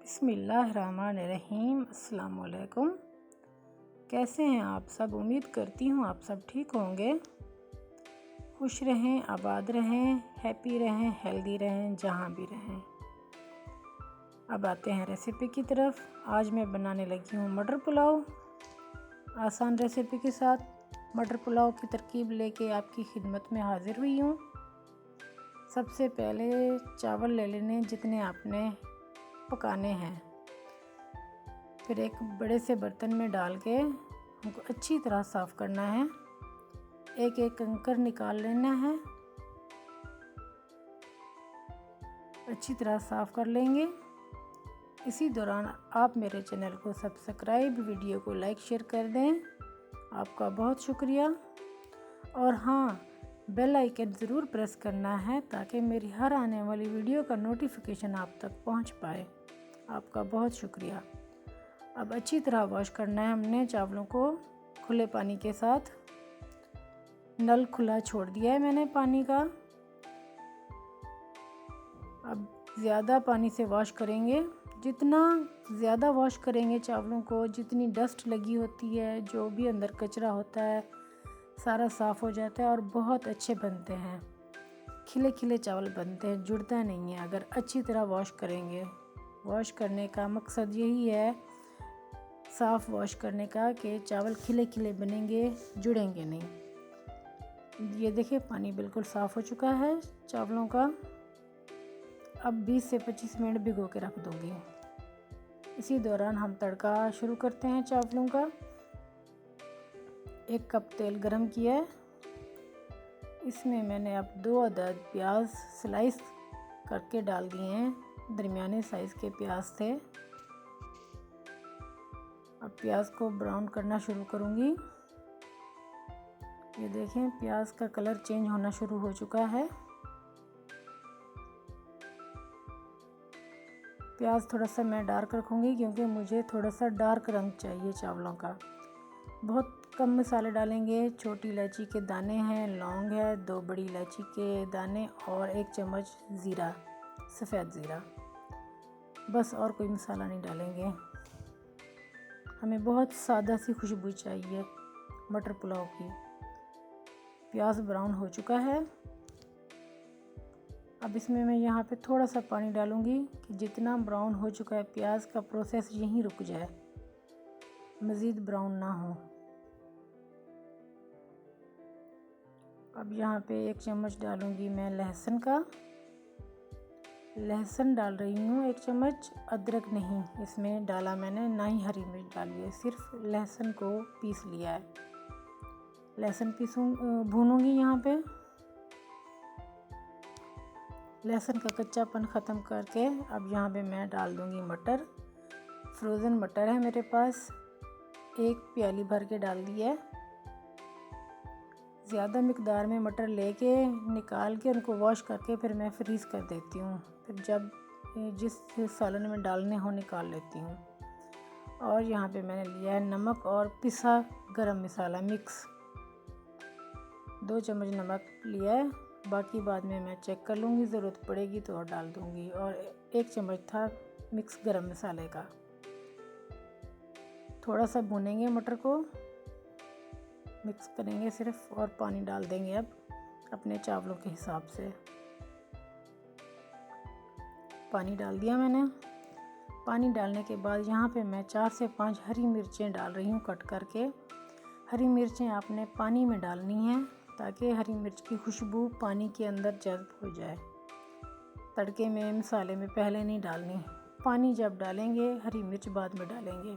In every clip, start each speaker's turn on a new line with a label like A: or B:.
A: बिस्मिल्लाहिर्रहमानिर्रहीम। अस्सलाम वालेकुम। कैसे हैं आप सब? उम्मीद करती हूँ आप सब ठीक होंगे। खुश रहें, आबाद रहें, हैप्पी रहें, हेल्दी रहें, जहाँ भी रहें। अब आते हैं रेसिपी की तरफ। आज मैं बनाने लगी हूँ मटर पुलाव। आसान रेसिपी के साथ मटर पुलाव की तरकीब लेके आपकी खिदमत में हाजिर हुई हूँ। सबसे पहले चावल ले लेने जितने आपने पकाने हैं, फिर एक बड़े से बर्तन में डाल के हमको अच्छी तरह साफ़ करना है। एक एक कंकर निकाल लेना है, अच्छी तरह साफ़ कर लेंगे। इसी दौरान आप मेरे चैनल को सब्सक्राइब, वीडियो को लाइक शेयर कर दें। आपका बहुत शुक्रिया। और हाँ, बेल आइकन ज़रूर प्रेस करना है ताकि मेरी हर आने वाली वीडियो का नोटिफिकेशन आप तक पहुंच पाए। आपका बहुत शुक्रिया। अब अच्छी तरह वॉश करना है हमने चावलों को खुले पानी के साथ। नल खुला छोड़ दिया है मैंने पानी का। अब ज़्यादा पानी से वॉश करेंगे। जितना ज़्यादा वॉश करेंगे चावलों को, जितनी डस्ट लगी होती है, जो भी अंदर कचरा होता है, सारा साफ़ हो जाता है और बहुत अच्छे बनते हैं। खिले खिले चावल बनते हैं, जुड़ता नहीं है अगर अच्छी तरह वॉश करेंगे। वॉश करने का मकसद यही है, साफ़ वॉश करने का, कि चावल खिले खिले बनेंगे, जुड़ेंगे नहीं। ये देखिए पानी बिल्कुल साफ़ हो चुका है चावलों का। अब 20 से 25 मिनट भिगो के रख दूँगी। इसी दौरान हम तड़का शुरू करते हैं चावलों का। 1 कप तेल गरम किया है। इसमें मैंने अब 2 अदद प्याज स्लाइस करके डाल दिए हैं। दरमियाने साइज़ के प्याज थे। अब प्याज को ब्राउन करना शुरू करूँगी। ये देखें प्याज का कलर चेंज होना शुरू हो चुका है। प्याज थोड़ा सा मैं डार्क रखूँगी क्योंकि मुझे थोड़ा सा डार्क रंग चाहिए चावलों का। बहुत कम मसाले डालेंगे। छोटी इलायची के दाने हैं, लौंग है, 2 बड़ी इलायची के दाने और 1 चम्मच ज़ीरा, सफ़ेद ज़ीरा, बस। और कोई मसाला नहीं डालेंगे। हमें बहुत सादा सी खुशबू चाहिए मटर पुलाव की। प्याज ब्राउन हो चुका है। अब इसमें मैं यहाँ पे थोड़ा सा पानी डालूँगी कि जितना ब्राउन हो चुका है प्याज का प्रोसेस यहीं रुक जाए, मज़ीद ब्राउन ना हो। अब यहाँ पे 1 चम्मच डालूँगी मैं लहसुन का। लहसुन डाल रही हूँ 1 चम्मच, अदरक नहीं इसमें डाला मैंने, ना ही हरी मिर्च डाली है, सिर्फ लहसुन को पीस लिया है। लहसुन भूनूंगी यहाँ पे। लहसुन का कच्चापन ख़त्म करके अब यहाँ पे मैं डाल दूँगी मटर। फ्रोज़न मटर है मेरे पास, 1 प्याली भर के डाल दिया है। ज़्यादा मिकदार में मटर लेके निकाल के उनको वॉश करके फिर मैं फ्रीज़ कर देती हूँ। फिर जब जिस सालन में डालने हो निकाल लेती हूँ। और यहाँ पे मैंने लिया है नमक और पिसा गरम मसाला मिक्स, 2 चम्मच नमक लिया है। बाकी बाद में मैं चेक कर लूँगी, ज़रूरत पड़ेगी तो और डाल दूँगी। और 1 चम्मच था मिक्स गरम मसाले का। थोड़ा सा भूनेंगे मटर को, मिक्स करेंगे सिर्फ, और पानी डाल देंगे अब अपने चावलों के हिसाब से। पानी डाल दिया मैंने। पानी डालने के बाद यहाँ पे मैं 4 से 5 हरी मिर्चें डाल रही हूँ कट करके। हरी मिर्चें आपने पानी में डालनी है ताकि हरी मिर्च की खुशबू पानी के अंदर जज़्ब हो जाए। तड़के में, मसाले में पहले नहीं डालनी। पानी जब डालेंगे, हरी मिर्च बाद में डालेंगे।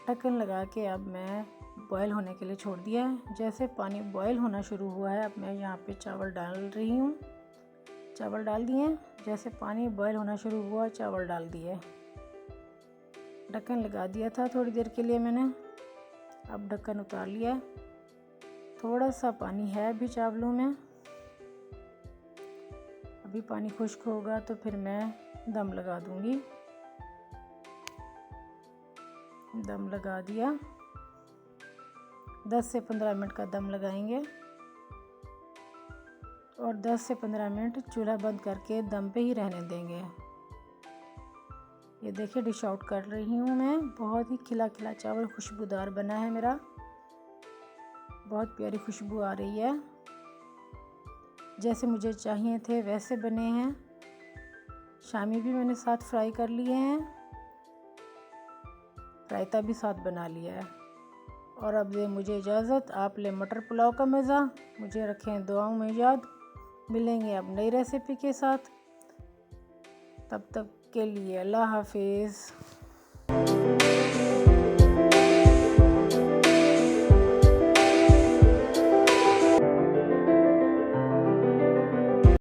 A: ढक्कन लगा के अब मैं बॉयल होने के लिए छोड़ दिया है। जैसे पानी बॉयल होना शुरू हुआ है, अब मैं यहाँ पे चावल डाल रही हूँ। चावल डाल दिए। जैसे पानी बॉयल होना शुरू हुआ, चावल डाल दिए। ढक्कन लगा दिया था थोड़ी देर के लिए मैंने। अब ढक्कन उतार लिया। थोड़ा सा पानी है अभी चावलों में। अभी पानी खुश्क होगा तो फिर मैं दम लगा दूँगी। दम लगा दिया। 10 से 15 मिनट का दम लगाएंगे और 10 से 15 मिनट चूल्हा बंद करके दम पे ही रहने देंगे। ये देखिए डिश आउट कर रही हूँ मैं। बहुत ही खिला खिला चावल खुशबूदार बना है मेरा, बहुत प्यारी खुशबू आ रही है। जैसे मुझे चाहिए थे वैसे बने हैं। शामी भी मैंने साथ फ्राई कर लिए हैं, रायता भी साथ बना लिया है। और अब दे मुझे इजाज़त, आप ले मटर पुलाव का मज़ा। मुझे रखें दुआओं में याद। मिलेंगे अब नई रेसिपी के साथ, तब तक के लिए अल्लाह हाफिज़।